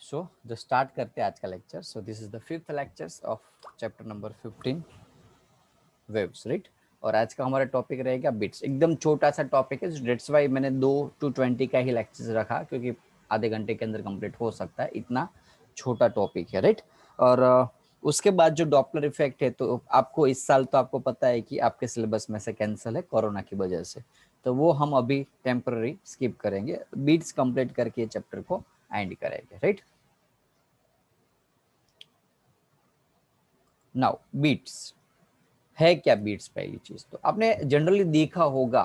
So the start करते हैं आज का lecture. So this is the 5th lectures of chapter number 15 waves, right. और आज का हमारा टॉपिक रहेगा बिट्स. एकदम छोटा सा टॉपिक है, डेट्स वाई मैंने 2 to 20 का ही लेक्चर्स रखा, क्योंकि आधे घंटे के अंदर कंप्लीट हो सकता है, इतना छोटा टॉपिक है, राइट. और उसके बाद जो डॉपलर इफेक्ट है, तो आपको इस साल तो आपको पता है कि आपके सिलेबस में से कैंसिल है कोरोना की वजह से, तो वो हम अभी टेम्पररी स्किप करेंगे. बीट्स कंप्लीट करके चैप्टर को एंड करेंगे, राइट. नाउ बीट्स है क्या? बीट्स पहली चीज तो आपने जनरली देखा होगा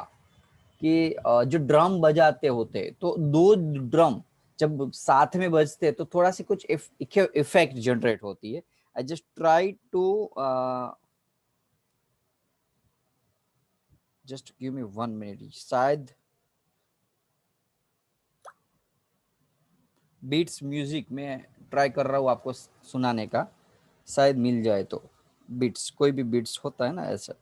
कि जो ड्रम बजाते होते, तो दो ड्रम जब साथ में बजते तो थोड़ा सी कुछ इफेक्ट जनरेट होती है. I just try to just give me 1 minute. शायद बीट्स म्यूजिक में ट्राई कर रहा हूँ आपको सुनाने का, शायद मिल जाए. तो बीट्स, कोई भी बीट्स होता है ना ऐसा.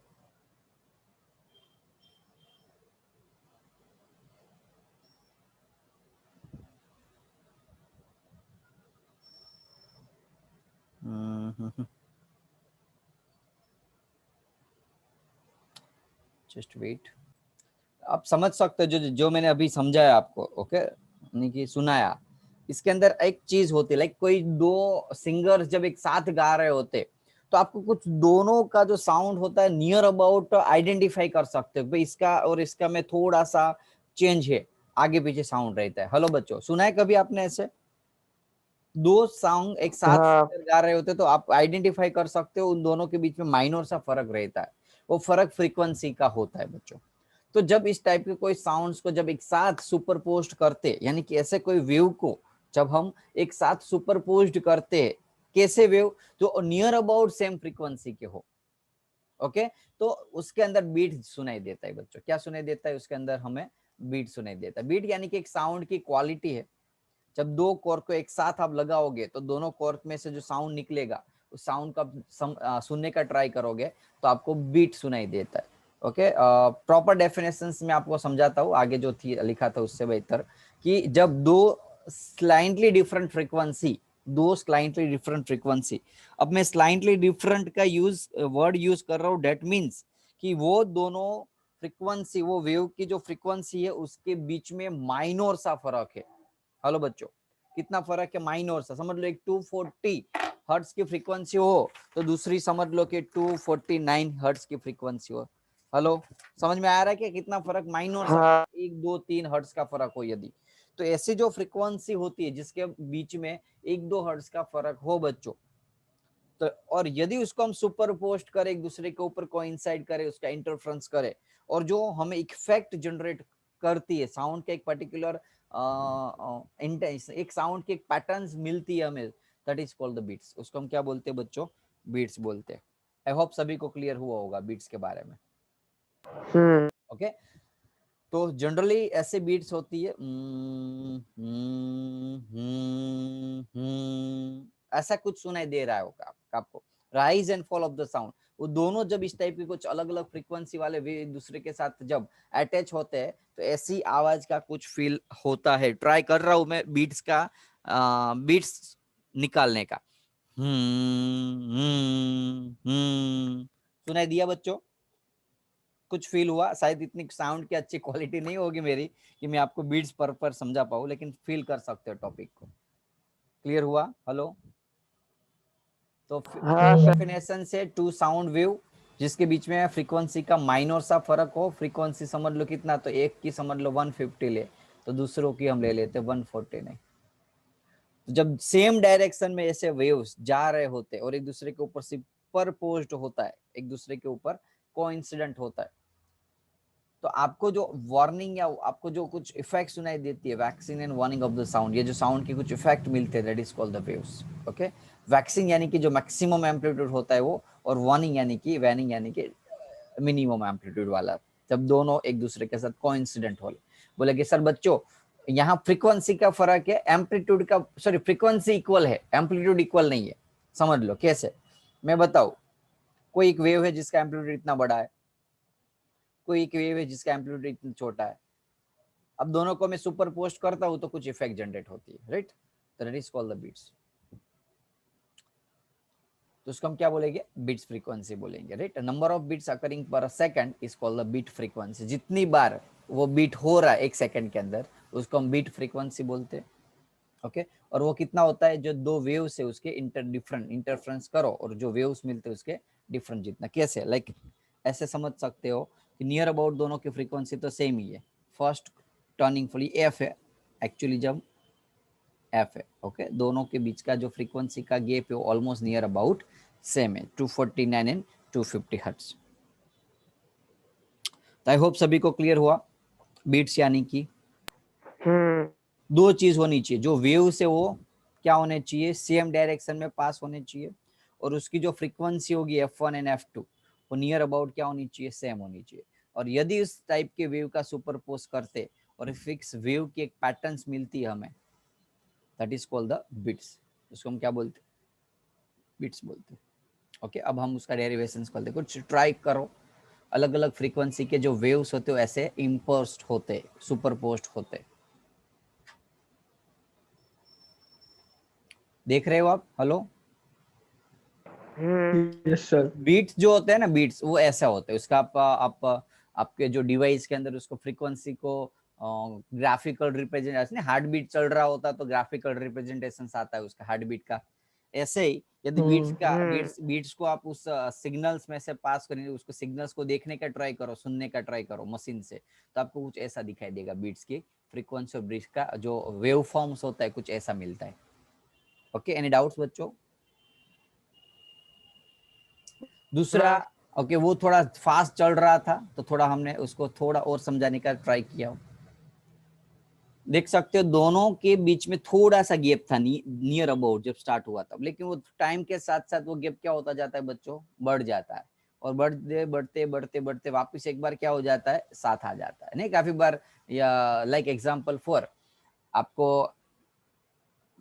Just wait. आप समझ सकते हो जो जो मैंने अभी समझाया आपको, ओके, यानी कि सुनाया. इसके अंदर एक चीज होती है, लाइक कोई दो सिंगर्स जब एक साथ गा रहे होते, तो आपको कुछ दोनों का जो साउंड होता है नियर अबाउट आइडेंटिफाई कर सकते हो भाई, इसका और इसका में थोड़ा सा चेंज है, आगे पीछे साउंड रहता है. हेलो बच्चों, सुना है कभी आपने ऐसे दो सॉन्ग एक साथ हाँ। सिंगर गा रहे होते, तो आप आइडेंटिफाई कर सकते हो उन दोनों के बीच में माइनर सा फर्क रहता है. वो फर्क फ्रीक्वेंसी का होता है बच्चों. तो जब इस टाइप के कोई साउंड्स को जब एक साथ सुपरपोज्ड करते, यानी कि ऐसे कोई वेव को जब हम एक साथ सुपरपोज्ड करते, कैसे वेव जो नियर अबाउट सेम फ्रीक्वेंसी के हो, ओके, तो उसके अंदर बीट सुनाई देता है बच्चों. क्या सुनाई देता है उसके अंदर? हमें बीट सुनाई देता है. बीट यानी कि एक साउंड की क्वालिटी है. जब दो कॉर्क को एक साथ आप लगाओगे, तो दोनों कॉर्क में से जो साउंड निकलेगा, उस साउंड का सुनने का ट्राई करोगे, तो आपको बीट सुनाई देता है. ओके, प्रॉपर डेफिनेशंस में आपको समझाता हूँ आगे जो थी लिखा था उससे बेहतर, कि जब दो स्लाइटली डिफरेंट फ्रीक्वेंसी, अब मैं स्लाइटली डिफरेंट का वर्ड यूज कर रहा हूँ. डेट मीन्स कि वो दोनों फ्रीक्वेंसी, वो वेव की जो फ्रीक्वेंसी है उसके बीच में माइनर सा फर्क है. हेलो बच्चों, कितना फर्क है? माइनर सा. समझ लो एक 240 हर्ट्ज की फ्रीक्वेंसी हो, तो दूसरी समझ लो कि 249 हर्ट्ज की फ्रीक्वेंसी हो. हेलो, समझ में आ रहा है कि कितना फर्क माइनर सा, हाँ। 1 2 3 हर्ट्ज का फर्क हो यदि, तो ऐसी जो फ्रीक्वेंसी होती है जिसके बीच में 1 2 हर्ट्ज का फर्क हो बच्चों, तो और यदि उसको हम सुपर पोस्ट करें, एक दूसरे के ऊपर कोइंसाइड करें, उसका इंटरफ्रेंस करें, और जो हमें इफेक्ट जनरेट करती है साउंड के, एक पर्टिकुलर एक साउंड की एक पैटर्न्स मिलती है हमें, that is called the beats. उसको हम क्या बोलते हैं बच्चों? बीट्स बोलते हैं. आई होप सभी को क्लियर हुआ होगा बीट्स के बारे में. हम्म। ओके, तो जनरली ऐसे बीट्स होती है, ऐसा कुछ सुनाई दे रहा होगा आपको. Rise and fall of the sound, वो दोनों जब इस टाइप के कुछ अलग अलग फ्रीक्वेंसी वाले वे एक दूसरे के साथ जब अटैच होते हैं, तो ऐसी आवाज का कुछ फील होता है. ट्राई कर रहा हूं मैं बीट्स का, बीट्स निकालने का. सुनाई दिया बच्चों? कुछ फील हुआ? शायद इतनी साउंड की अच्छी क्वालिटी नहीं होगी मेरी कि मैं आपको बीट्स पर समझा पाऊँ, लेकिन फील कर सकते हो टॉपिक को. क्लियर हुआ? हेलो. तो हाँ सर। डेफिनेशन से टू साउंड वेव जिसके बीच में फ्रीक्वेंसी का माइनर सा फर्क हो. फ्रीक्वेंसी समझ लो कितना, तो एक की समझ लो 150 ले, तो दूसरों की हम ले लेते 149. तो जब सेम डायरेक्शन में ऐसे वेव्स जा रहे होते और एक दूसरे के ऊपर सुपरपोज्ड होता है, एक दूसरे के ऊपर कोइंसिडेंट होता है, तो आपको जो वार्निंग या आपको जो कुछ इफेक्ट सुनाई देती है, waxing and warning of the sound, ये जो साउंड के कुछ इफेक्ट मिलते हैं, that is called the waves. Okay, waxing यानी कि जो मैक्सिमम एम्पलीट्यूड होता है वो, और वार्निंग यानी कि वैनिंग यानी कि मिनिमम एम्पलीट्यूड वाला, जब दोनों एक दूसरे के साथ कोइंसिडेंट हो. बोले कि सर बच्चों यहाँ फ्रीक्वेंसी का फर्क है, एम्पलीट्यूड का, सॉरी फ्रीक्वेंसी इक्वल है, एम्पलीट्यूड इक्वल नहीं है. समझ लो कैसे, मैं बताऊं. कोई एक वेव है जिसका एम्पलीट्यूड इतना बड़ा है, कोई एक वेव है जिसका एम्पलीट्यूड इतना छोटा है. अब दोनों को मैं सुपर पोस्ट करता हूं तो कुछ इफेक्ट जनरेट होती है, राइट. तो that is called the beats. तो उसको हम क्या बोलेंगे, बीट्स फ्रीक्वेंसी बोलेंगे, right. Number of beats occurring per second is called the beat frequency. जितनी बार वो बीट हो रहा है एक सेकंड के अंदर, उसको हम बीट फ्रीक्वेंसी बोलते हैं, ओके। और वो कितना होता है, जो दो वेव्स है उसके इंटरफ्रेंस करो और जो वेव्स मिलते हैं उसके डिफरेंट जितना। कैसे, लाइक ऐसे समझ सकते हो कि नियर अबाउट दोनों की फ्रीक्वेंसी तो सेम ही है। फर्स्ट टर्निंग फुली एफ है, एक्चुअली जब एफ है, ओके। दोनों के बीच का जो फ्रीक्वेंसी का गैप है वो ऑलमोस्ट नियर अबाउट सेम है, 249 एंड 250 हर्ट्ज। तो आई होप सभी को क्लियर हुआ। बीट्स यानी कि दो चीज होनी चाहिए, जो वेव्स है वो क्या होने चाहिए, सेम डायरेक्शन में पास होने चाहिए, और उसकी जो फ्रीक्वेंसी होगी F1 एंड F2 वो नियर अबाउट क्या होनी चाहिए, सेम होनी चाहिए। और यदि इस टाइप के वेव का सुपरपोज करते और फिक्स वेव की एक पैटर्न्स मिलती है हमें, that is called the bits. उसको हम क्या बोलते, बिट्स बोलते। ओके, अब हम उसका डेरिवेशंस करते, कुछ ट्राई करो। अलग अलग फ्रीक्वेंसी के जो वेव्स होते हैं ऐसे इम्पोस्ट होते, सुपरपोस्ट होते। देख रहे हो आप, हेलो। Yes sir. बीट्स जो होते हैं ना, बीट्स वो ऐसा होता है, उसका आप आपके जो डिवाइस के अंदर उसको फ्रीक्वेंसी को ग्राफिकल रिप्रेजेंटेशन, हार्ट बीट चल रहा होता तो ग्राफिकल रिप्रेजेंटेशन आता है उसका हार्ट बीट का। ऐसे ही यदि बीट्स को आप उस सिग्नल्स में से पास करेंगे, उसको सिग्नल्स को देखने का ट्राई करो, सुनने का ट्राई करो मशीन से, तो आपको कुछ ऐसा दिखाई देगा। बीट्स की फ्रीक्वेंसी और बीट्स का जो वेव फॉर्म्स होता है कुछ ऐसा मिलता है। ओके, एनी डाउट्स बच्चों? दूसरा, ओके, वो थोड़ा फास्ट चल रहा था तो थोड़ा हमने उसको थोड़ा और समझाने का ट्राई किया। देख सकते हो दोनों के बीच में थोड़ा सा गैप था नियर अबाउट जब स्टार्ट हुआ था, लेकिन वो टाइम के साथ साथ वो गैप क्या होता जाता है बच्चों, बढ़ जाता है। और बढ़ते बढ़ते बढ़ते बढ़ते वापस एक बार क्या हो जाता है, साथ आ जाता है। नहीं, काफी बार, या लाइक एग्जांपल फॉर, आपको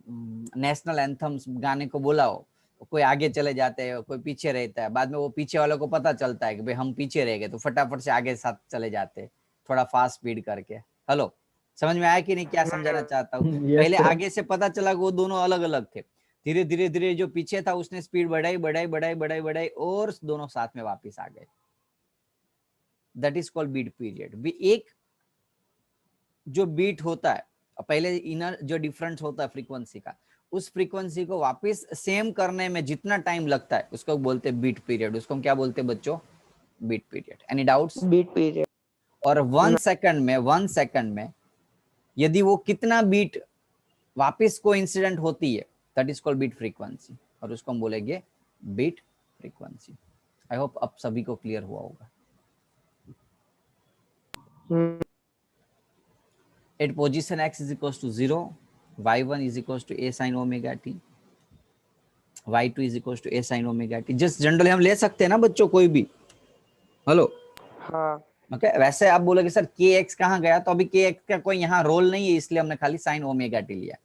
नेशनल एंथम्स गाने को बुलाओ, कोई आगे चले जाते हैं, कोई पीछे रहता है, बाद में वो पीछे वालों को पता चलता है कि भाई हम पीछे रह गए, तो फटाफट से आगे साथ चले जाते हैं, थोड़ा फास्ट स्पीड करके। हेलो, समझ में आया कि नहीं क्या समझाना चाहता हूँ? यस पहले सर। आगे से पता चला कि वो दोनों अलग अलग थे, धीरे धीरे धीरे जो पीछे था उसने स्पीड बढ़ाई बढ़ाई बढ़ाई बढ़ाई बढ़ाई और दोनों साथ में वापिस आ गए। That is called beat period. एक जो बीट होता है, पहले इनर जो डिफरेंस होता है फ्रीक्वेंसी का, उस फ्रीक्वेंसी को वापस सेम करने में जितना टाइम लगता है उसको बोलते हैं बीट पीरियड। उसको हम क्या बोलते हैं बच्चों, beat period. Any doubts? Beat period. और 1 सेकंड में यदि वो कितना बीट वापस को इंसिडेंट होती है, that is called beat frequency, और उसको हम बोलेंगे बीट फ्रीक्वेंसी। आई होप अब सभी को क्लियर हुआ होगा। At position x is equals to 0, y1 is equals to a sin omega t, y2 is equals to a sin omega t। Just generally हम ले सकते हैं ना बच्चों, कोई भी। हेलो, हाँ। ओके। वैसे आप बोलोगे सर के एक्स कहाँ गया, तो अभी के एक्स का कोई यहाँ रोल नहीं है, इसलिए हमने खाली साइन ओमेगा टी लिया।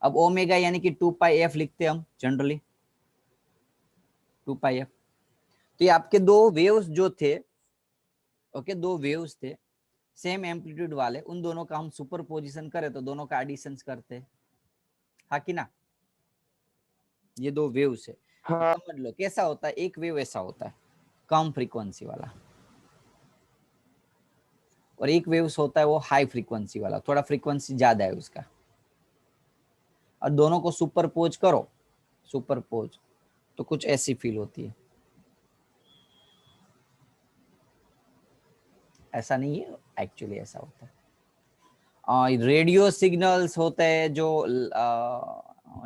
अब ओमेगा यानी कि 2 पाई एफ लिखते हैं हम जनरली, 2 पाई एफ। तो ये आपके दो वेव्स जो थे, ओके, दो वेव्स थे सेम एम्पलीट्यूड वाले, उन दोनों का हम सुपर पोजिशन करें तो दोनों का एडिशन करते, हाँ कि ना। ये दो वेव्स है, हाँ। समझ लो कैसा होता है। एक वेव ऐसा होता है कम फ्रीक्वेंसी वाला, और एक वेव्स होता है वो हाई फ्रीक्वेंसी वाला, थोड़ा फ्रीक्वेंसी ज्यादा है उसका। और दोनों को सुपरपोज करो, सुपरपोज, तो कुछ ऐसी फील होती है। ऐसा नहीं है, एक्चुअली ऐसा होता है। रेडियो सिग्नल्स होते हैं जो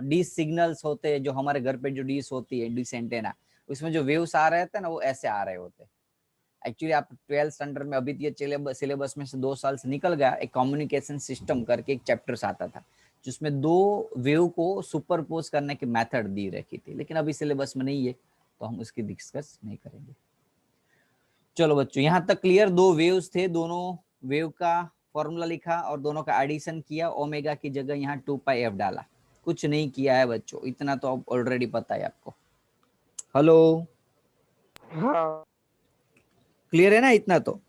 डिश सिग्नल्स होते हैं, जो हमारे घर पे जो डिश होती है, डिश एंटेना, उसमें जो वेव्स आ रहे थे ना वो ऐसे आ रहे होते। एक्चुअली आप 12th स्टैंडर्ड में, अभी ये सिलेबस में से 2 साल से निकल गया, एक कम्युनिकेशन सिस्टम करके एक चैप्टर्स आता था जिसमें दो वेव को सुपरपोज करने की मेथड दी रखी थी, लेकिन अभी सिलेबस में नहीं है तो हम उसकी डिस्कस नहीं करेंगे। चलो बच्चों, यहाँ तक क्लियर। दो वेव्स थे, दोनों वेव का फॉर्मूला लिखा और दोनों का एडिशन किया, ओमेगा की जगह यहाँ 2 पाई एफ डाला, कुछ नहीं किया है बच्चों, इतना तो अब ऑलरेडी पता है आपको। हेलो, हाँ। क्लियर है ना इतना तो?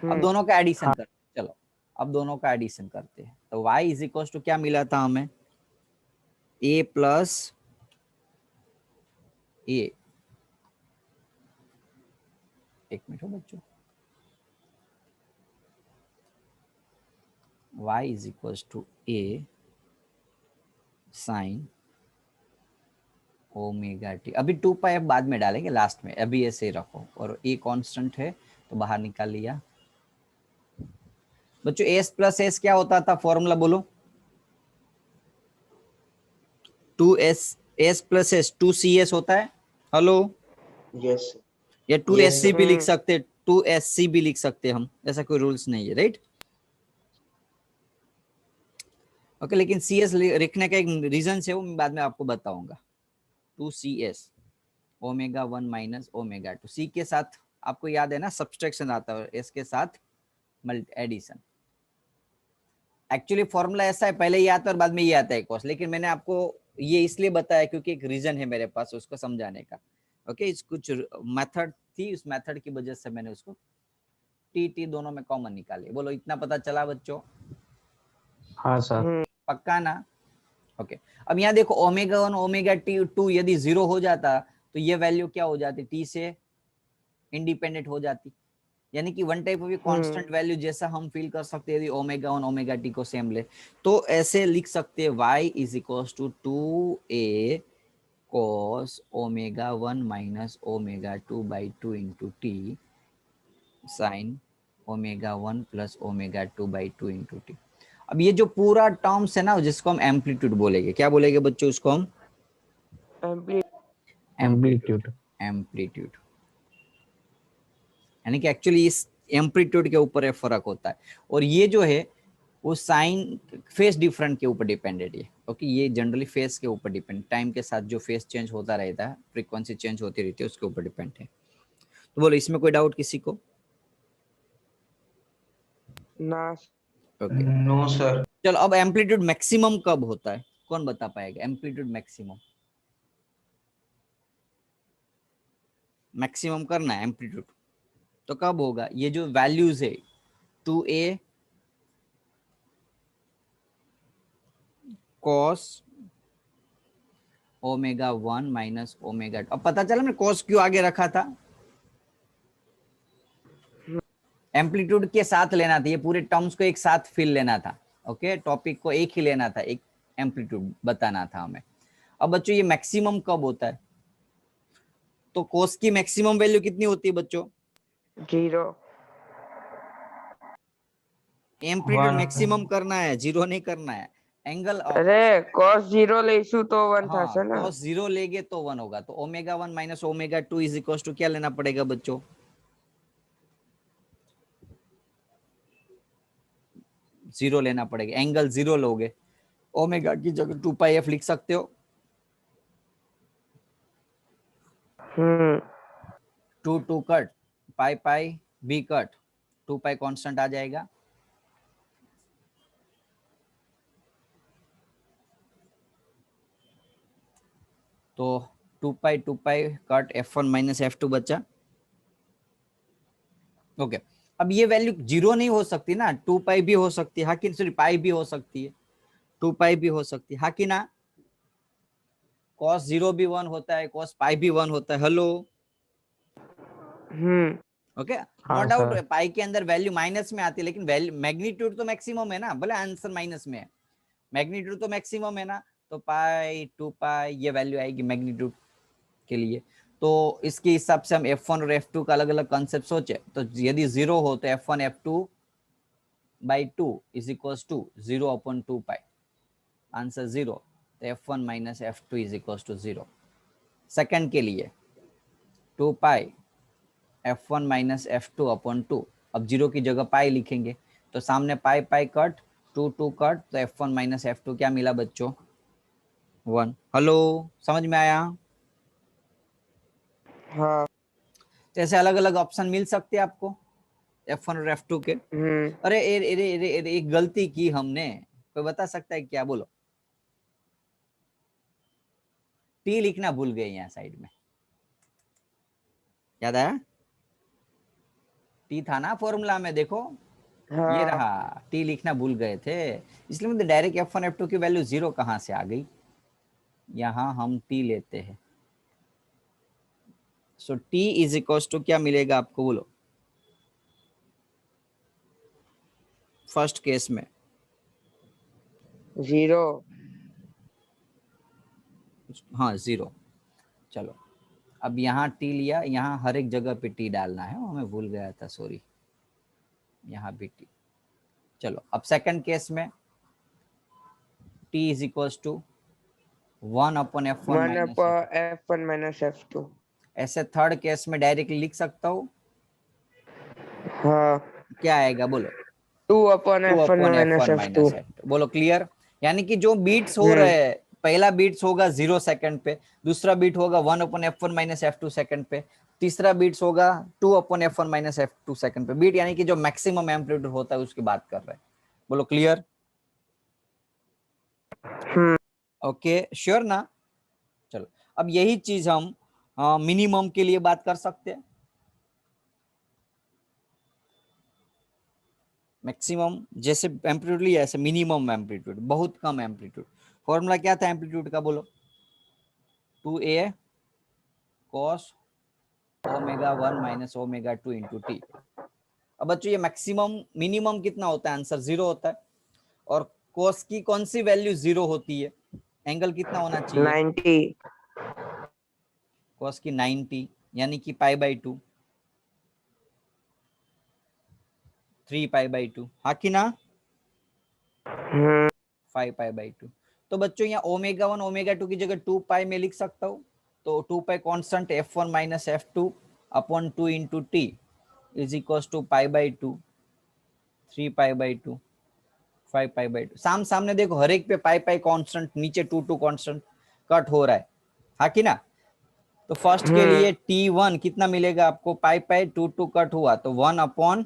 अब दोनों का एडिशन हाँ। करते हैं, चलो अब दोनों का एडिशन करते हैं। तो y इज इक्वल टू क्या मिला था हमें, ए प्लस ए, एक मिनट हो बच्चों, y is equal to a sine omega t. अभी 2 पाई अब बाद में डालेंगे लास्ट में, अभी ऐसे ही रखो। और ए कांस्टेंट है तो बाहर निकाल लिया। बच्चों एस प्लस एस क्या होता था, फॉर्मूला बोलो। 2s, S plus S 2cs होता है। हेलो, यस या यस 2sc सर। भी लिख सकते, 2sc भी लिख सकते हम, ऐसा कोई रूल्स नहीं है, राइट। ओके, लेकिन cs लिखने का एक रीजन है, वो मैं बाद में आपको बताऊंगा। 2cs ओमेगा 1 माइनस ओमेगा 2, सी के साथ आपको याद है ना सब्सट्रैक्शन आता है, एस के साथ एडिशन। एक्चुअली फॉर्मूला ऐसा है, पहले ये आता है और बाद में ये आता है कॉस, लेकिन मैंने आपको ये इसलिए बताया क्योंकि एक रीजन है मेरे पास उसको समझाने का। ओके, इस कुछ मेथड थी, उस मेथड की वजह से मैंने उसको टी टी दोनों में कॉमन निकाली। बोलो इतना पता चला बच्चों? हाँ सर। पक्का ना? ओके, अब यहाँ देखो ओमेगा 1 ओमेगा टी 2 यदि 0 हो जाता तो ये वैल्यू क्या हो जाती, टी से इंडिपेंडेंट हो जाती। यानी कि one type of constant value जैसा हम फील कर सकते हैं यदि ओमेगा 1 ओमेगा टी को सेम ले, तो ऐसे लिख सकते हैं y is equal to 2a cos omega 1 minus omega 2 by 2 into t sine omega 1 plus omega 2 by 2 into t. अब ये जो पूरा टर्म्स है ना, जिसको हम एम्पलीट्यूड बोलेंगे, क्या बोलेंगे बच्चों उसको हम? एम्पलीट्यूड। एम्पलीट्यूड। यानी कि एक्चुअली इस एम्पलीट्यूड के ऊपर फर्क होता है। और ये जो है वो साइन फेस डिफरेंट के ऊपर डिपेंडेंट है। ओके, ये जनरली फेस के ऊपर डिपेंड, टाइम के साथ जो फेस चेंज होता रहता है, फ्रीक्वेंसी चेंज होती रहती है, उसके ऊपर डिपेंड है। तो बोलो इसमें कोई डाउट किसी को? ना। Okay, no sir. चलो अब एम्पलीट्यूड मैक्सिमम कब होता है, कौन बता पाएगा? एम्पलीट्यूड मैक्सिमम, मैक्सिमम करना है एम्पलीट्यूड तो कब होगा? ये जो वैल्यूज है 2a cos omega 1 minus omega 2। अब पता चला मैं cos क्यों आगे रखा था, एम्पलीट्यूड के साथ लेना था, ये पूरे टर्म्स को एक साथ फिल लेना था। ओके, टॉपिक को एक ही लेना था, एक एम्पलीट्यूड बताना था हमें। अब बच्चों ये मैक्सिमम कब होता है? तो कोस की मैक्सिमम वैल्यू कितनी होती है बच्चों? 0। एम्पलीट्यूड मैक्सिमम करना है, 0 नहीं करना है। एंगल अरे cos 0 लेसु तो 1 था हाँ, ना। cos 0 लेंगे तो 1 होगा। तो omega 1 minus omega 2 is equal to क्या लेना पड़ेगा बच्चों? 0 लेना पड़ेगा, एंगल 0 लोगे, ओमेगा की जगह 2 पाई एफ लिख सकते हो। 2 2 कट, पाई पाई बी कट, 2 पाई कांस्टेंट आ जाएगा। तो 2 pi cut f1 minus f2 बचा। ओके, अब ये वैल्यू 0 नहीं हो सकती ना, 2 पाई भी हो सकती है, हाँ कि सॉरी पाई भी हो सकती है, 2 पाई भी हो सकती है, हाँ कि ना। cos 0 भी 1 होता है, cos पाई भी 1 होता है। हेलो, ओके, नो हाँ डाउट सर। पाई के अंदर वैल्यू माइनस में आती है, लेकिन वैल्यू मैग्नीट्यूड तो मैक्सिमम है ना, भले आंसर माइनस में है, मैग्नीट्यूड तो मैक्सिमम है ना। तो पाई 2 पाई ये वैल्यू आएगी मैग्नीट्यूड के लिए। तो इसके हिसाब से हम f1 और f2 का अलग अलग कॉन्सेप्ट सोचे, तो यदि 0 हो तो f1 f2 by 2 is equal to 0 upon 2 pi, answer 0। तो f1 minus f2 is equal to 0। Second के लिए 2 पाई f1 माइनस f2 अपॉन 2, अब 0 की जगह पाई लिखेंगे, तो सामने पाई पाई कट, 2 2 कट, तो f1 माइनस f2 क्या मिला बच्चों? 1। हेलो, समझ में आया? हाँ। तो ऐसे अलग अलग ऑप्शन मिल सकते हैं आपको f1 और f2 के। अरे एक गलती की हमने, कोई बता सकता है क्या? बोलो। टी लिखना भूल गए यहाँ साइड में, याद आया? टी था ना फॉर्मूला में, देखो ये हाँ। रहा, टी लिखना भूल गए थे, इसलिए मुझे डायरेक्ट f1 f2 की वैल्यू 0 कहाँ से आ गई। यहाँ हम टी लेते हैं, so T is equal to क्या मिलेगा आपको, बोलो फर्स्ट केस में 0। हाँ 0। चलो अब यहाँ टी लिया, यहाँ हर एक जगह पे टी डालना है, वो मैं भूल गया था, सॉरी, यहाँ भी टी। चलो अब सेकंड केस में T is equal to 1/f1 1 minus upon F1 minus F2। ऐसे थर्ड केस में डायरेक्टली लिख सकता हूँ, हाँ, क्या आएगा बोलो, 2 upon 2 F1 upon minus F1 F2। Minus F2। बोलो क्लियर। यानी कि जो बीट्स हो रहे हैं, पहला बीट्स होगा 0 सेकंड पे, दूसरा बीट होगा 1/f1 माइनस F2 सेकंड पे, तीसरा बीट्स होगा 2/f1 माइनस F2 सेकंड पे। बीट यानी कि जो मैक्सिमम एम्पलीट्यूड होता है उसकी बात कर रहे हैं। बोलो क्लियर। ओके श्योर ना। चलो अब यही चीज हम मिनिमम के लिए बात कर सकते हैं। मैक्सिमम जैसे एम्पलीट्यूड लिया, ऐसे मिनिमम एम्पलीट्यूड, बहुत कम एम्पलीट्यूड। फॉर्मूला क्या था एम्पलीट्यूड का, बोलो 2a cos ω1 minus ω2 into t. अब बच्चों ये मैक्सिमम मिनिमम कितना होता है, आंसर 0 होता है। और cos की कौन सी वैल्यू 0 होती है, एंगल कितना होना चाहिए, 90। cos की 90 यानी कि π/2, 3π/2, हाँ कि ना, 5π/2। तो बच्चों यहाँ ω1 ω2 की जगह 2π में लिख सकता हूँ, तो 2π constant F1 minus F2 upon 2 into T is equal to π/2, 3π/2, 5π/2। सामने देखो हर एक पे पाई कांस्टेंट, नीचे 2 कांस्टेंट कट हो रहा है, हाँ कि ना। तो फर्स्ट के लिए T1 कितना मिलेगा आपको, पाई 2 कट हुआ तो 1/2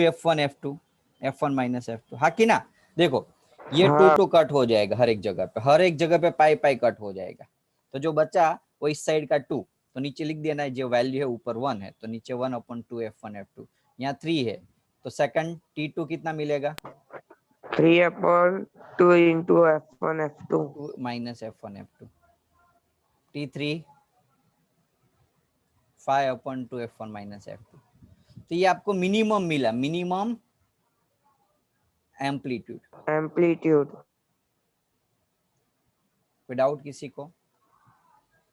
F1 F2, F1 minus F2, हाँ कि ना। देखो ये 2 कट हो जाएगा हर एक जगह पे, हर एक जगह पे पाई कट हो जाएगा। तो जो बचा वो इस साइड का 2, तो नीचे लिख देना है, जो वैल्यू है ऊपर 1 है तो नीचे 1/2 F1 F2, यहाँ 3 है तो सेकंड T2 कितना मिलेगा, 3/2 into F1 F2 2 minus F1 F2, T3 5/2 F1 minus F2। तो ये आपको मिनिमम मिला, मिनिमम एम्पलीट्यूड। कोई डाउट किसी को।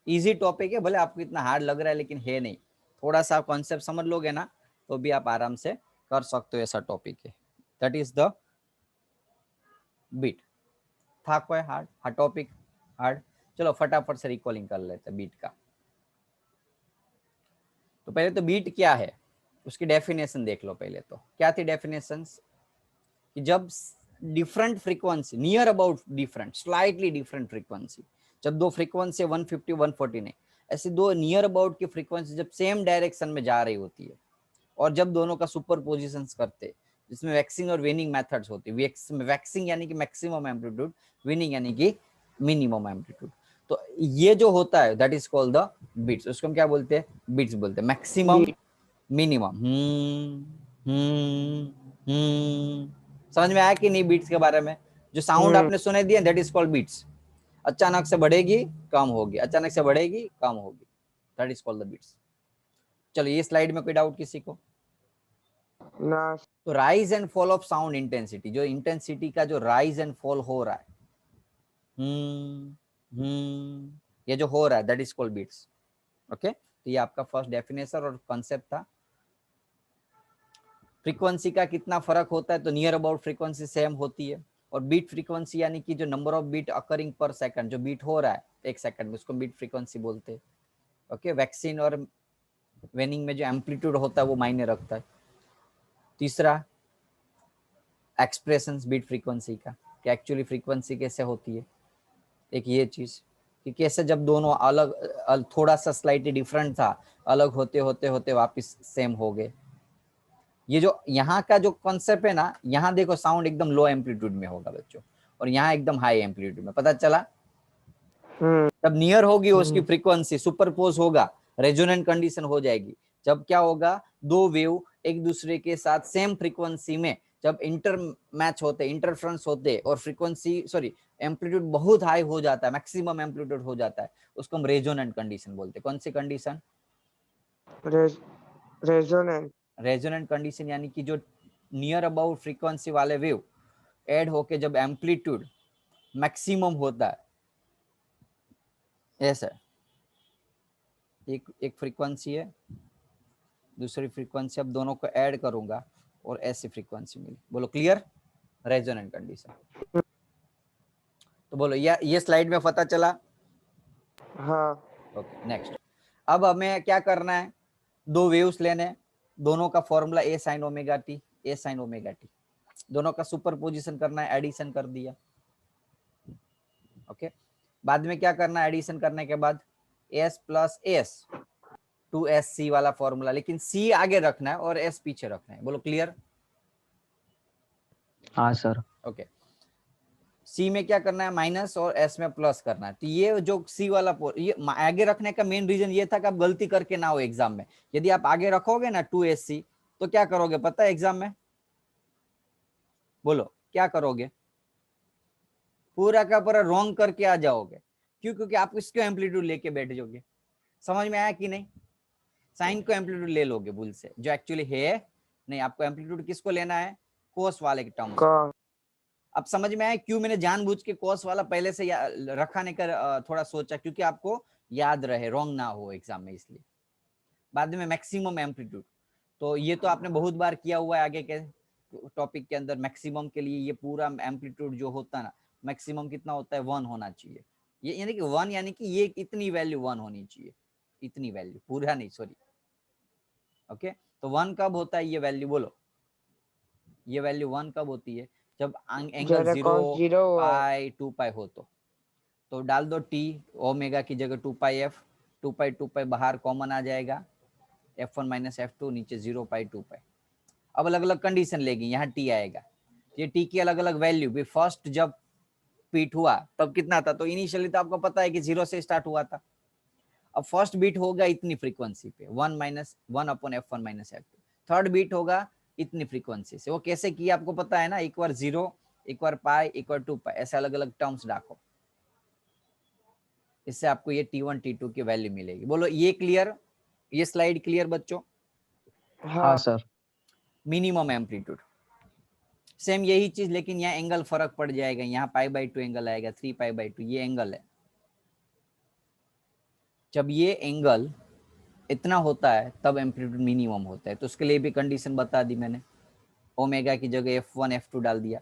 इजी टॉपिक है, भले आपको इतना हार्ड लग रहा है लेकिन है नहीं, थोड़ा सा कॉन्सेप्ट समझ लोगे ना तो भी आप आराम से कर सकते हो, ऐसा टॉपिक है। That is the beat. था कोई हार्ड टॉपिक हार्ड, चलो फटाफट से रिकॉलिंग कर लेते हैं बीट का। तो पहले तो बीट क्या है उसकी डेफिनेशन देख लो पहले। तो क्या थी डेफिनेशन, कि जब different frequency, near about different, slightly different frequency, जब दो फ्रीक्वेंसी 150 140 नहीं, ऐसे दो नियर अबाउट की फ्रीक्वेंसी जब सेम डायरेक्शन में जा रही होती है, और जब दोनों का सुपरपोजिशन करते, जिसमें वैक्सिंग और विनिंग मेथड्स होती है। वैक्सिंग यानी कि मैक्सिमम एम्पलीट्यूड, विनिंग यानी कि मिनिमम एम्पलीट्यूड। तो ये जो होता है that is called the beats. उसको हम क्या बोलते हैं, बीट्स बोलते हैं। मैक्सिमम, मिनिमम, समझ में आया कि नहीं बीट्स के बारे में। जो साउंड आपने सुने दिए दैट इज कॉल्ड बीट्स। अचानक से बढ़ेगी कम होगी, अचानक से बढ़ेगी कम होगी, that is called the beats. चलो ये स्लाइड में कोई डाउट किसी को ना। तो rise and fall of sound intensity, जो इंटेंसिटी का जो राइज एंड फॉल हो रहा है, ये जो हो रहा है that is called beats. Okay, तो ये आपका फर्स्ट डेफिनेशन और कॉन्सेप्ट था। फ्रीक्वेंसी का कितना फर्क होता है, तो नियर अबाउट फ्रीक्वेंसी सेम होती है। और बीट फ्रीक्वेंसी यानी कि जो number off beat occurring per second, जो बीट हो रहा है एक सेकंड में, उसको बीट फ्रीक्वेंसी बोलते हैं। ओके, वैक्सीन और वेनिंग में जो एम्पलीट्यूड होता है वो मायने रखता है। तीसरा एक्सप्रेशन बीट फ्रीक्वेंसी का, कि एक्चुअली फ्रीक्वेंसी कैसे होती है। एक ये चीज कि कैसे जब दोनों अलग थोड़ा सा स्लाइटली डिफरेंट था, अलग होते होते होते वापस सेम हो गए। ये जो यहाँ का जो कॉन्सेप्ट है ना, यहाँ देखो साउंड एकदम लो एम्पलीट्यूड में होगा बच्चों, और यहाँ एकदम हाई एम्पलीट्यूड में। पता चला, तब नियर होगी उसकी फ्रीक्वेंसी, सुपरपोज होगा, रेजोनेंट कंडीशन हो जाएगी। जब क्या होगा, दो वेव एक दूसरे के साथ सेम फ्रीक्वेंसी में जब इंटर मैच होते, इंटरफ्रेंस होते और फ्रीक्वेंसी सॉरी एम्पलीट्यूड बहुत हाई हो जाता है, मैक्सिमम एम्पलीट्यूड हो जाता है, उसको हम रेजोनेंट कंडीशन बोलते हैं। कौन सी कंडीशन? रेजोनेंट। रेजोनेंट कंडीशन यानी कि जो नियर अबाउट फ्रीक्वेंसी वाले वेव ऐड होके जब एम्पलीट्यूड मैक्सिमम होता है, ऐसा एक फ्रीक्वेंसी है, दूसरी फ्रीक्वेंसी, अब दोनों को ऐड करूंगा और ऐसी फ्रीक्वेंसी मिली। बोलो क्लियर? Resonant condition. तो बोलो ये स्लाइड में पता चला? हाँ। Okay next. अब हमें क्या करना है, दो वेव्स लेने, दोनों का फॉर्मूला ए साइन ओमेगा टी, ए साइन ओमेगा टी, दोनों का सुपरपोजिशन करना है, एडिशन कर दिया। ओके, बाद में क्या करना है, एडिशन करने के बाद एस प्लस एस, 2SC वाला फॉर्मूला, लेकिन सी आगे रखना है और एस पीछे रखना है। बोलो क्लियर? हाँ सर। ओके, सी में क्या करना है माइनस और एस में प्लस करना है। तो ये जो सी वाला ये आगे रखने का मेन रीजन ये था कि आप गलती करके ना हो एग्जाम में। यदि आप आगे रखोगे ना 2SC तो क्या करोगे पता है एग्जाम में? बोलो क्या करोगे? पूरा का पूरा रॉन्ग करके आ जाओगे। क्यों? क्योंकि आप इसको एम्पलीट्यूड लेके बैठ जाओगे। समझ में आया कि नहीं? साइन को एम्पलीट्यूड ले लोगे भूल से, जो एक्चुअली है नहीं। आपको एम्पलीट्यूड किसको लेना है? कोस वाले के टर्म्स। अब समझ में आया क्यों मैंने जानबूझ के कोस वाला पहले से रखाने का थोड़ा सोचा, क्योंकि आपको याद रहे, रॉन्ग ना हो एग्जाम में, इसलिए। बाद में मैक्सिमम एम्पलीट्यूड, तो ये तो आपने बहुत बार किया हुआ है आगे के टॉपिक के अंदर। मैक्सिमम के लिए ये पूरा एम्पलीट्यूड जो होता है ना, मैक्सिमम कितना होता है? 1 होना चाहिए। ये यानी कि 1 यानी कि ये इतनी वैल्यू 1 होनी चाहिए, इतनी वैल्यू, पूरा नहीं, सॉरी। ओके, तो 1 कब होता है ये वैल्यू? बोलो ये वैल्यू 1 कब होती है? जब एंगल 0 पाई 2 पाई हो। तो डाल दो टी, ओमेगा की जगह 2 पाई एफ, 2 पाई बाहर कॉमन आ जाएगा, F1 माइनस F2, नीचे 0 पाई 2 पाई। अब अलग अलग कंडीशन लेगी, यहाँ टी आएगा। ये टी की अलग अलग वैल्यू भी, फर्स्ट जब बीट हुआ तब कितना था? तो इनिशियली तो आपको पता है कि 0 से स्टार्ट हुआ था। अब फर्स्ट बीट होगा इतनी फ्रीक्वेंसी पे, 1/1/F1 minus F2। Third beat होगा इतनी फ्रीक्वेंसी से। वो कैसे किया आपको पता है ना? एक बार 0, एक बार पाई, एक बार 2 पाई, ऐसे अलग अलग टर्म्स डाको, इससे आपको ये T1 T2 की वैल्यू मिलेगी। बोलो ये क्लियर? ये स्लाइड क्लियर बच्चों? हाँ सर। मिनिमम एम्पलीट्यूड सेम यही चीज, लेकिन यहाँ एंगल फर्क पड़ जाएगा। यहाँ π/2 एंगल आएगा, 3π/2 ये एंगल है। जब ये एंगल इतना होता है तब एम्पलीट्यूड मिनिमम होता है। तो उसके लिए भी कंडीशन बता दी मैंने, ओमेगा की जगह F1 F2 डाल दिया।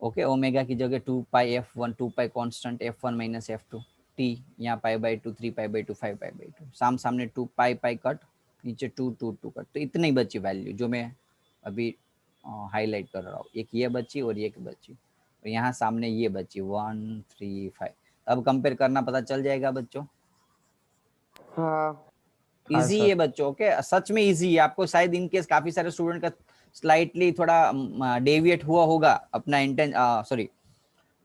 ओके, ओमेगा की जगह 2 पाई F1, 2 पाई constant, F1 minus F2, T यहाँ π/2, 3π/2, 5π/2, सामने 2 पाई कट, नीचे 2 2 2 कट। तो इतनी बची वैल्यू जो मैं अभी हाईलाइट कर रहा हूँ। एक ये बची और एक बची, और यहाँ सामने ये बची 1 3 5। अब कंपेयर करना पता चल जाएगा बच्चों। हाँ इजी है बच्चों, ओके, सच में इजी है। आपको शायद इनकेस काफी सारे स्टूडेंट का स्लाइटली थोड़ा डेविएट हुआ होगा अपना सॉरी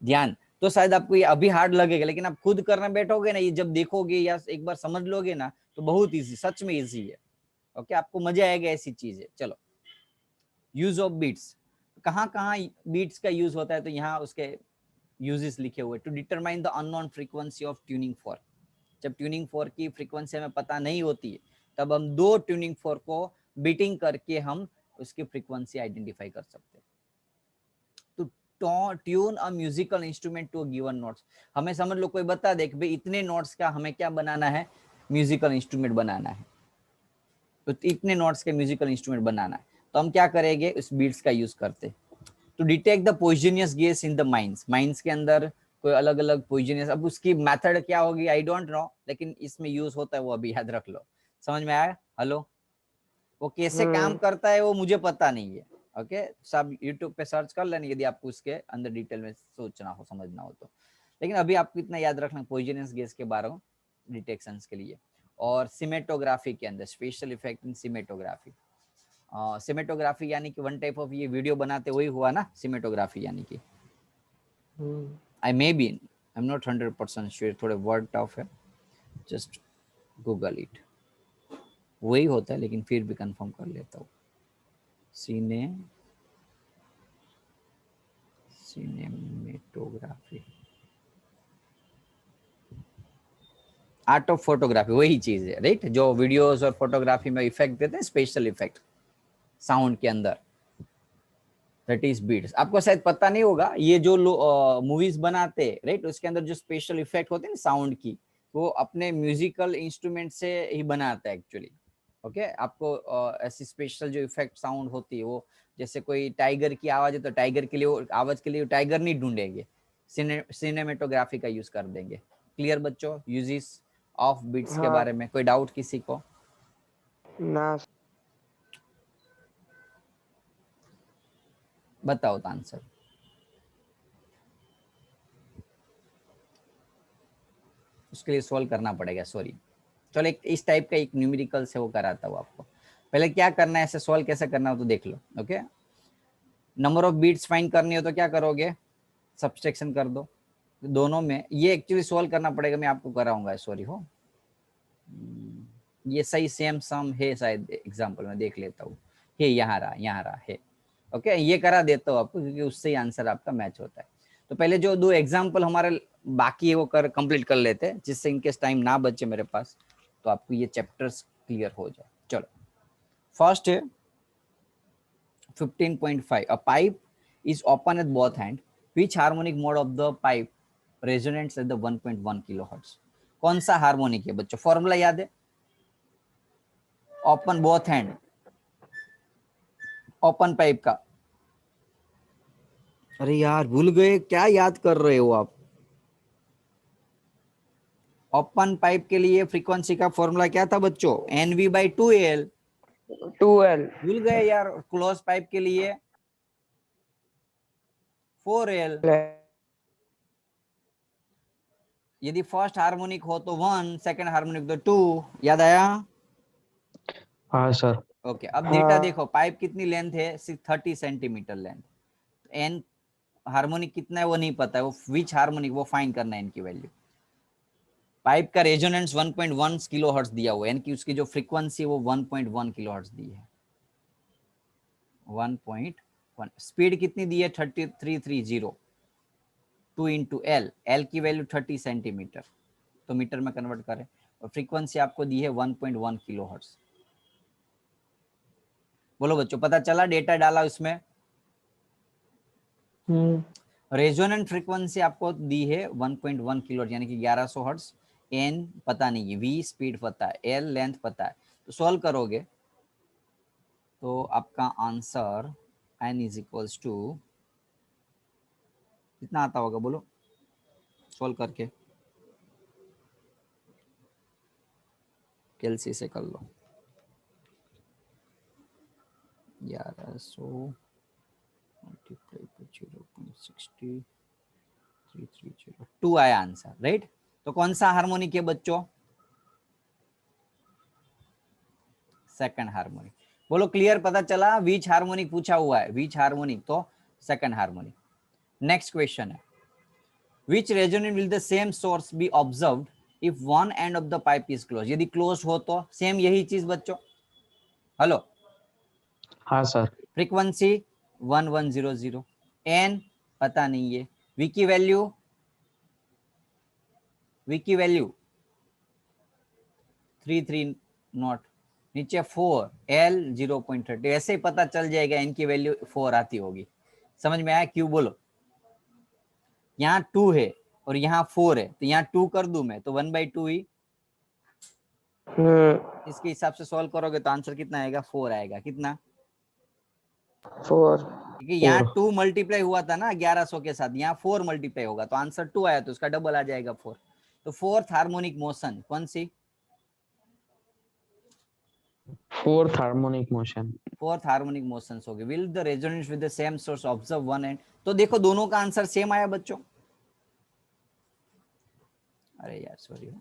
ध्यान, तो शायद आपको ये अभी हार्ड लगेगा, लेकिन आप खुद करने बैठोगे ना, ये जब देखोगे या एक बार समझ लोगे ना, तो बहुत इजी, सच में इजी है। ओके, आपको मजा आएगा ऐसी चीज है। चलो, यूज ऑफ बीट्स, कहाँ कहाँ बीट्स का यूज होता है? तो यहाँ उसके यूजेस लिखे हुए। To determine the unknown frequency of tuning fork, जब ट्यूनिंग फॉर्क की फ्रीक्वेंसी हमें पता नहीं होती है, तब हम दो ट्यूनिंग फॉर्क को बीटिंग करके हम उसकी फ्रीक्वेंसी आइडेंटिफाई कर सकते हैं। तो tune a musical instrument to given notes, हमें समझ लो कोई बता दे कि भाई इतने नोट्स का हमें क्या बनाना है? म्यूजिकल इंस्ट्रूमेंट बनाना है। तो इतने नोट्स के म्यूजिकल इंस्ट्रूमेंट बनाना है, तो हम क्या करेंगे? उस बीट्स का यूज करते। To detect the poisonous gas in the mines, mines के अंदर कोई अलग अलग पॉइजनियस, अब उसकी मेथड क्या होगी आई डोंट नो, लेकिन इसमें यूज होता है वो अभी याद रख लो। समझ में आया? हेलो, वो कैसे काम करता है वो मुझे पता नहीं है। ओके, सब यूट्यूब पे सर्च कर लेना यदि आपको उसके अंदर डिटेल में सोचना हो, समझना हो तो। लेकिन अभी आपको इतना याद रखना पॉइजनस गैस के बारे में डिटेक्शन के लिए। और सिमेटोग्राफी के अंदर स्पेशल इफेक्ट इन सिमेटोग्राफी। सिमेटोग्राफी यानी कि वन टाइप ऑफ ये वीडियो बनाते वही हुआ ना, सिमेटोग्राफी यानी कि। I may be, I am not 100% sure, थोड़े वर्ड टफ है, जस्ट गूगल इट, वही होता है, लेकिन फिर भी कंफर्म कर लेता हूँ। सिनेमेटोग्राफी, आर्ट ऑफ फोटोग्राफी वही चीज है, राइट? जो वीडियोस और फोटोग्राफी में इफेक्ट देते हैं, स्पेशल इफेक्ट साउंड के अंदर, दैट इज बीट्स। आपको शायद पता नहीं होगा, ये जो मूवीज बनाते हैं, राइट, उसके अंदर जो स्पेशल इफेक्ट होते हैं साउंड की, वो अपने म्यूजिकल इंस्ट्रूमेंट से ही बनाता है एक्चुअली। ओके, आपको ऐसी स्पेशल जो इफेक्ट साउंड होती है, वो जैसे कोई टाइगर की आवाज है तो टाइगर के लिए वो आवाज के लिए टाइगर नहीं ढूंढेंगे, सिनेमेटोग्राफी का यूज कर देंगे। क्लियर बच्चों, यूजेस ऑफ बीट्स के हाँ बारे में कोई डाउट किसी को? ना बताओ तो आंसर। उसके लिए सॉल्व करना पड़ेगा, सॉरी। चलो एक इस टाइप का एक न्यूमेरिकल से वो कराता हूँ आपको। पहले क्या करना है, ऐसे सॉल्व कैसे करना हो तो देख लो। Okay, number of beats find करनी हो तो क्या करोगे, सब्सट्रैक्शन कर दो दोनों में। ये एक्चुअली सॉल्व करना पड़ेगा, मैं आपको कराऊंगा, सॉरी हो। ये सही सेम सम है शायद, एग्जांपल में देख लेता हूँ। ये यहाँ रहा है। ओके, ये करा देता हूँ आपको, क्योंकि उससे ही आंसर आपका मैच होता है। तो पहले जो दो एग्जांपल हमारे बाकी है वो कंप्लीट कर लेते हैं, जिससे इनकेस टाइम ना बचे मेरे पास, तो आपको ये चैप्टर्स क्लियर हो जाए। चलो, फर्स्ट है 15.5, a pipe is open at both hand, which harmonic mode of the pipe resonates at the 1.1 kilohertz? कौन सा हार्मोनिक है बच्चों? फॉर्मूला याद है? Open both hand, open pipe का। अरे यार भूल गए, क्या याद कर रहे हो आप? ओपन पाइप के लिए फ्रीक्वेंसी का फॉर्मूला क्या था बच्चों? NV/2L। 2L। भूल गए यार। क्लोज पाइप के लिए 4L। यदि फर्स्ट हार्मोनिक हो तो 1, सेकंड हार्मोनिक तो 2। याद आया? हाँ सर। ओके, अब डेटा हाँ देखो, पाइप कितनी लेंथ है? 30 सेंटीमीटर लेंथ। एन हार्मोनिक कितना है वो नहीं पता है, वो विच हार्मोनिक वो फाइंड करना है, इनकी वैल्यू। पाइप का रेजोनेंस 1.1 किलोहर्ट्ज दिया हुआ है, यानी कि उसकी जो फ्रीक्वेंसी वो 1.1 किलोहर्ट्ज दी है। 1.1। स्पीड कितनी दी है? 3330। 2 इंटू एल, एल की वैल्यू 30 सेंटीमीटर, तो मीटर में कन्वर्ट करें, और फ्रीक्वेंसी आपको दी है 1.1 किलोहर्ट्ज। बोलो बच्चों, पता चला? डेटा डाला उसमें। रेजोनेंट फ्रीक्वेंसी आपको दी है 1.1 किलो, यानी कि 1100 हर्ट्ज। एन पता नहीं है, वी स्पीड पता है, एल लेंथ पता है। तो सॉल्व करोगे तो आपका answer N is equals to कितना आता होगा? बोलो सॉल्व करके, कैलसी से कर लो। 1100 मल्टीप्लाई बाय 0.60330 आया आंसर, राइट? तो कौन सा हार्मोनिक है बच्चों? Second harmonic. बोलो क्लियर, पता चला? विच हार्मोनिक पूछा हुआ है, विच हार्मोनिक, तो सेकंड हार्मोनिक। नेक्स्ट क्वेश्चन है, which resonant will the same source be observed if one end of the pipe is close? यदि क्लोज हो तो सेम यही चीज बच्चों। हेलो, हाँ सर। फ्रीक्वेंसी 1100, एन पता नहीं है, वी की वैल्यू 330, नीचे 4, एल 0.30, ऐसे ही पता चल जाएगा, इनकी वैल्यू 4 आती होगी। समझ में आया क्यों? बोलो, यहाँ 2 है और यहाँ 4 है, तो यहाँ 2 कर दूं मैं तो 1/2 ही। इसके हिसाब से सॉल्व करोगे तो आंसर कितना आएगा? 4 आएगा। कितना? 4। क्योंकि यहाँ 2 मल्टीप्लाई हुआ था ना 1100 के साथ, यहाँ 4 मल्टीप्लाई होगा, तो आंसर 2 आया, तो उसका डबल आ जाएगा 4। तो फोर्थ हार्मोनिक मोशन कौन सी? Fourth harmonic motion. Fourth harmonic motion होगी। Will the resonance with the same source observe one end? तो देखो दोनों का आंसर सेम आया बच्चों। अरे यार सॉरी,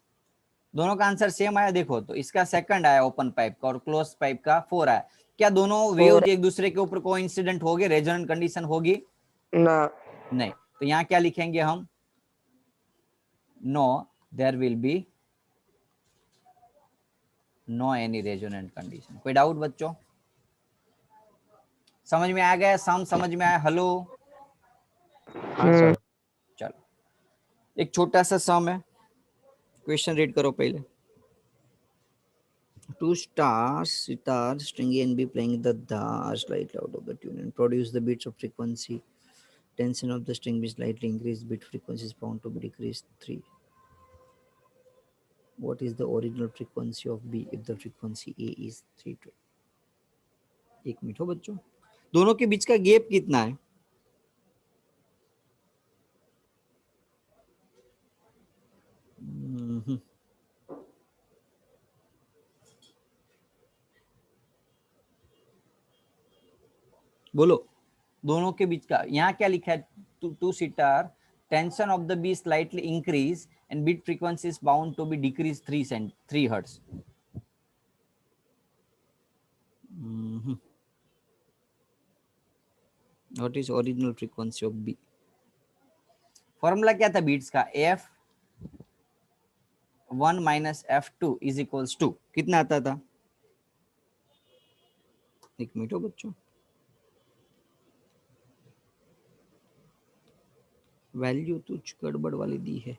दोनों का आंसर सेम आया। देखो तो इसका सेकंड आया ओपन पाइप का, और क्लोज पाइप का 4 आया। क्या दोनों वेव्स एक दूसरे के ऊपर कोइंसिडेंट होगी, रेजोनेंट कंडीशन होगी? ना नहीं। तो यहाँ क्या लिखेंगे हम? No, there will be no any resonant condition. कोई डाउट बच्चों? समझ में आ गया? सम समझ में आया? हेलो, हाँ सर। चलो एक छोटा सा सम है, क्वेश्चन रीड करो पहले। Two stars, sitar, string A and B playing the da slightly out of the tune and produce the beats of frequency. Tension of the string be slightly increased, bit frequency is found to be decreased 3. What is the original frequency of B if the frequency A is 3 to? एक minute हो बच्चों, दोनों के बीच का gap कितना है? बोलो, दोनों के बीच का यहाँ क्या लिखा है? Two sitar, tension of the B slightly increase and beat frequency is bound to be decrease 3 hertz. What is original frequency of B? Formula क्या था बीट्स का? F1 minus F2 is equals to कितना आता था? एक मिनट हो बच्चों, value तो गड़बड़ वाली दी है.